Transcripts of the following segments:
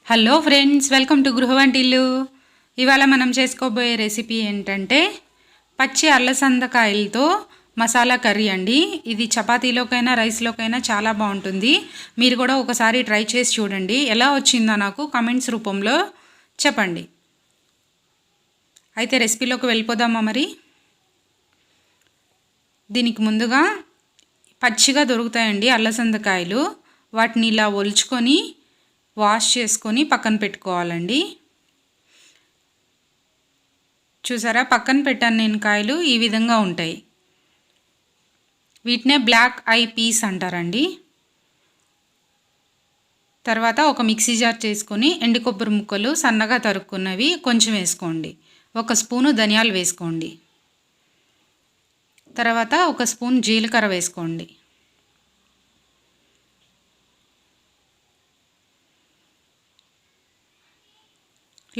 Hello friends, welcome to గృహవంటిల్లు. ఇవాళ మనం చేసుకోబోయే రెసిపీ ఏంటంటే పచ్చి అల్లసందకాయలతో మసాలా కర్రీ అండి. ఇది చపాతీలోకైనా రైస్లోకైనా చాలా బాగుంటుంది. మీరు కూడా ఒకసారి ట్రై చేసి చూడండి. ఎలా వచ్చిందో నాకు కామెంట్స్ రూపంలో చెప్పండి. అయితే రెసిపీలోకి వెళ్ళిపోదామా మరి. దీనికి ముందుగా పచ్చిగా దొరుకుతాయండి అల్లసందకాయలు. వాటిని ఇలా ఒలుచుకొని వాష్ చేసుకొని పక్కన పెట్టుకోవాలండి. చూసారా, పక్కన పెట్టాను నేను. కాయలు ఈ విధంగా ఉంటాయి. వీటినే బ్లాక్ ఐ పీస్ అంటారండి. తర్వాత ఒక మిక్సీ జార్ చేసుకొని ఎండు కొబ్బరి ముక్కలు సన్నగా తరుక్కున్నవి కొంచెం వేసుకోండి. 1 స్పూను ధనియాలు వేసుకోండి. తర్వాత 1 స్పూన్ జీలకర్ర వేసుకోండి.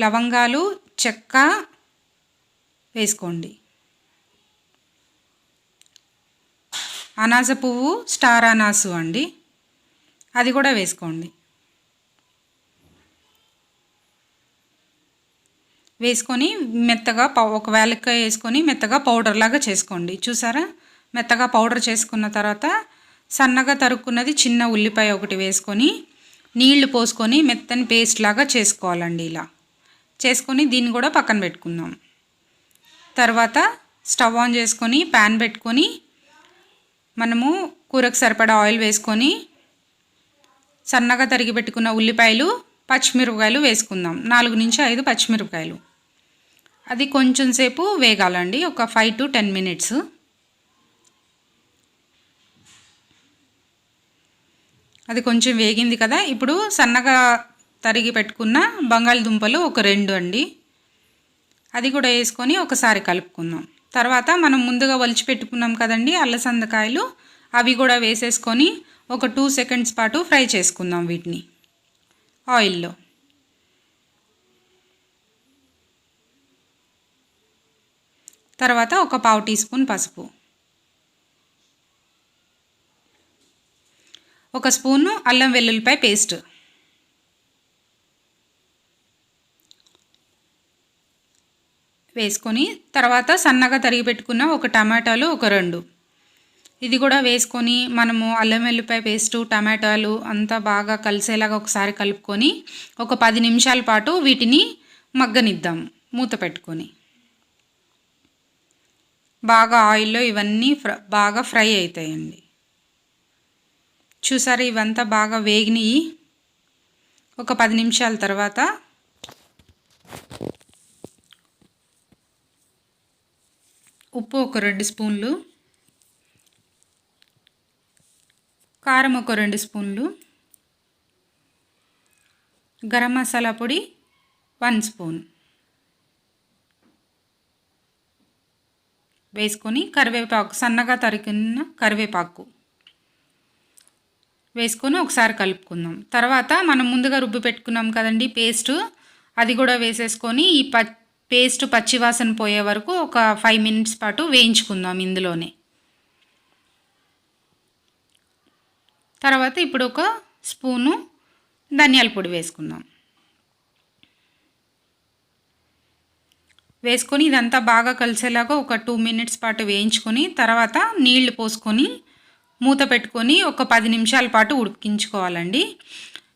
లవంగాలు, చెక్క వేసుకోండి. అనాస పువ్వు, స్టార్ అనాసు అండి, అది కూడా వేసుకోండి. వేసుకొని మెత్తగా ఒక వేలక్కాయ వేసుకొని మెత్తగా పౌడర్ లాగా చేసుకోండి. చూసారా, మెత్తగా పౌడర్ చేసుకున్న తర్వాత సన్నగా తరుక్కున్నది చిన్న ఉల్లిపాయ ఒకటి వేసుకొని నీళ్లు పోసుకొని మెత్తని పేస్ట్ లాగా చేసుకోవాలండి. ఇలా చేసుకొని దీన్ని కూడా పక్కన పెట్టుకుందాం. తర్వాత స్టవ్ ఆన్ చేసుకొని ప్యాన్ పెట్టుకొని మనము కూరకు సరిపడా ఆయిల్ వేసుకొని సన్నగా తరిగి పెట్టుకున్న ఉల్లిపాయలు, పచ్చిమిరపకాయలు వేసుకుందాం. 4 నుంచి 5 పచ్చిమిరపకాయలు. అది కొంచెం సేపు వేగాలండి, ఒక 5 to 10 minutes. అది కొంచెం వేగింది కదా. ఇప్పుడు సన్నగా తరిగి పెట్టుకున్న బంగాళదుంపలు ఒక 2 అండి, అది కూడా వేసుకొని ఒకసారి కలుపుకుందాం. తర్వాత మనం ముందుగా ఒలిచి పెట్టుకున్నాం కదండి అల్లసందకాయలు, అవి కూడా వేసేసుకొని ఒక 2 seconds పాటు ఫ్రై చేసుకుందాం వీటిని ఆయిల్లో. తర్వాత ఒక 1/2 teaspoon పసుపు, 1 స్పూను అల్లం వెల్లుల్లిపాయ పేస్ట్ వేసుకొని తర్వాత సన్నగా తరిగి పెట్టుకున్న ఒక టమాటాలు ఒక 2, ఇది కూడా వేసుకొని మనము అల్లం వెల్లుల్లిపాయ పేస్టు టమాటాలు అంతా బాగా కలిసేలాగా ఒకసారి కలుపుకొని ఒక 10 నిమిషాల పాటు వీటిని మగ్గనిద్దాం మూత పెట్టుకొని. బాగా ఆయిల్లో ఇవన్నీ బాగా ఫ్రై అవుతాయండి. చూసారా, ఇవంతా బాగా వేగినాయి. ఒక 10 నిమిషాల తర్వాత ఉప్పు ఒక 2 స్పూన్లు, కారం ఒక 2 స్పూన్లు, గరం మసాలా పొడి 1 స్పూన్ వేసుకొని కరివేపాకు, సన్నగా తరిగిన కరివేపాకు వేసుకొని ఒకసారి కలుపుకుందాం. తర్వాత మనం ముందుగా రుబ్బి పెట్టుకున్నాం కదండి పేస్టు, అది కూడా వేసేసుకొని ఈ పేస్ట్ పచ్చివాసన పోయే వరకు ఒక 5 minutes పాటు వేయించుకుందాం ఇందులోనే. తర్వాత ఇప్పుడు 1 స్పూను ధనియాల పొడి వేసుకుందాం. వేసుకొని ఇదంతా బాగా కలిసేలాగా ఒక 2 minutes పాటు వేయించుకొని తర్వాత నీళ్లు పోసుకొని మూత పెట్టుకొని ఒక 10 నిమిషాల పాటు ఉడికించుకోవాలండి.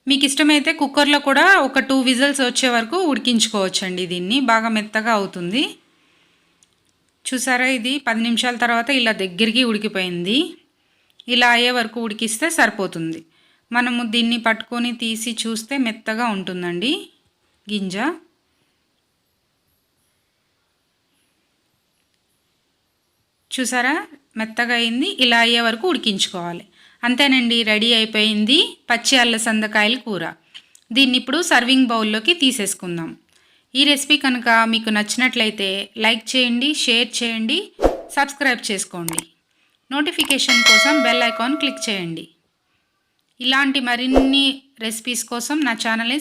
మీకు ఇష్టమైతే కుక్కర్లో కూడా ఒక 2 విజిల్స్ వచ్చే వరకు ఉడికించుకోవచ్చండి. దీన్ని బాగా మెత్తగా అవుతుంది. చూసారా, ఇది 10 నిమిషాల తర్వాత ఇలా దగ్గరికి ఉడికిపోయింది. ఇలా అయ్యే వరకు ఉడికిస్తే సరిపోతుంది. మనము దీన్ని పట్టుకొని తీసి చూస్తే మెత్తగా ఉంటుందండి గింజ. చూసారా, మెత్తగా అయింది. ఇలా అయ్యే వరకు ఉడికించుకోవాలి. అంతేనండి, రెడీ అయిపోయింది పచ్చి అల్లసందకాయల కూర. దీన్ని ఇప్పుడు సర్వింగ్ బౌల్లోకి తీసేసుకుందాం. ఈ రెసిపీ కనుక మీకు నచ్చినట్లయితే లైక్ చేయండి, షేర్ చేయండి, సబ్స్క్రైబ్ చేసుకోండి. నోటిఫికేషన్ కోసం బెల్ ఐకాన్ క్లిక్ చేయండి. ఇలాంటి మరిన్ని రెసిపీస్ కోసం నా ఛానల్ని